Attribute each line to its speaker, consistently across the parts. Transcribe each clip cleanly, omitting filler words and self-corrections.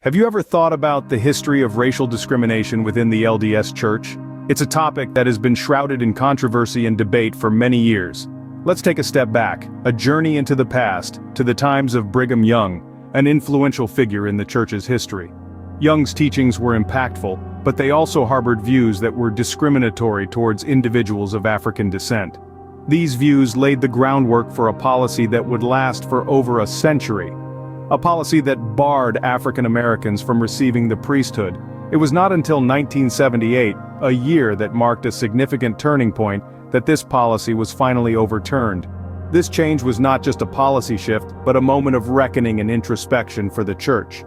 Speaker 1: Have you ever thought about the history of racial discrimination within the LDS Church? It's a topic that has been shrouded in controversy and debate for many years. Let's take a step back, a journey into the past, to the times of Brigham Young, an influential figure in the Church's history. Young's teachings were impactful, but they also harbored views that were discriminatory towards individuals of African descent. These views laid the groundwork for a policy that would last for over a century. A policy that barred African Americans from receiving the priesthood. It was not until 1978, a year that marked a significant turning point, that this policy was finally overturned. This change was not just a policy shift, but a moment of reckoning and introspection for the Church.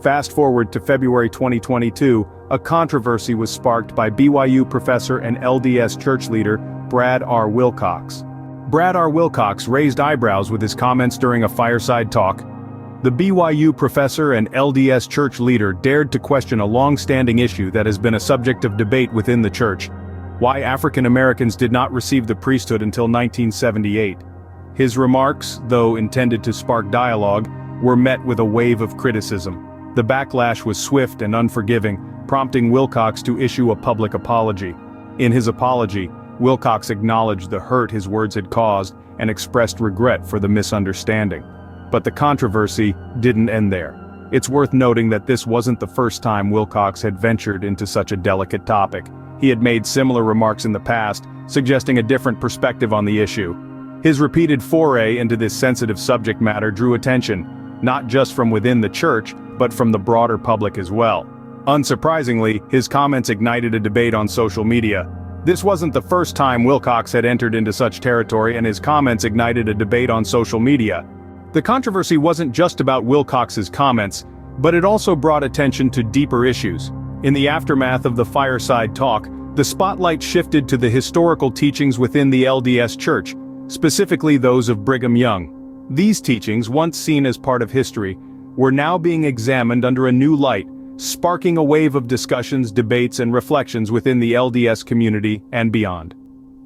Speaker 1: Fast forward to February 2022, a controversy was sparked by BYU professor and LDS church leader, Brad R. Wilcox. Brad R. Wilcox raised eyebrows with his comments during a fireside talk. The BYU professor and LDS church leader dared to question a long-standing issue that has been a subject of debate within the Church: why African Americans did not receive the priesthood until 1978. His remarks, though intended to spark dialogue, were met with a wave of criticism. The backlash was swift and unforgiving, prompting Wilcox to issue a public apology. In his apology, Wilcox acknowledged the hurt his words had caused and expressed regret for the misunderstanding. But the controversy didn't end there. It's worth noting that this wasn't the first time Wilcox had ventured into such a delicate topic. He had made similar remarks in the past, suggesting a different perspective on the issue. His repeated foray into this sensitive subject matter drew attention, not just from within the Church, but from the broader public as well. Unsurprisingly, his comments ignited a debate on social media. This wasn't the first time Wilcox had entered into such territory, and his comments ignited a debate on social media. The controversy wasn't just about Wilcox's comments, but it also brought attention to deeper issues. In the aftermath of the fireside talk, the spotlight shifted to the historical teachings within the LDS Church, specifically those of Brigham Young. These teachings, once seen as part of history, were now being examined under a new light, sparking a wave of discussions, debates, and reflections within the LDS community and beyond.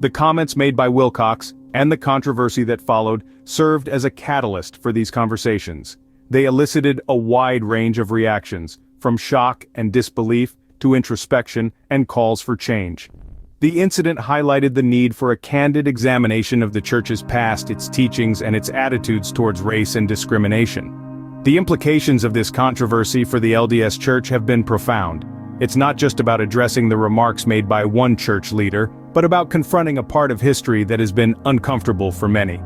Speaker 1: The comments made by Wilcox, and the controversy that followed, served as a catalyst for these conversations. They elicited a wide range of reactions, from shock and disbelief to introspection and calls for change. The incident highlighted the need for a candid examination of the Church's past, its teachings, and its attitudes towards race and discrimination. The implications of this controversy for the LDS Church have been profound. It's not just about addressing the remarks made by one church leader, but about confronting a part of history that has been uncomfortable for many.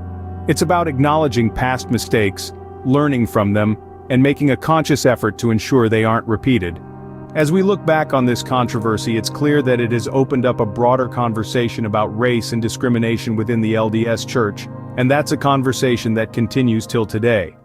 Speaker 1: It's about acknowledging past mistakes, learning from them, and making a conscious effort to ensure they aren't repeated. As we look back on this controversy, it's clear that it has opened up a broader conversation about race and discrimination within the LDS Church, and that's a conversation that continues till today.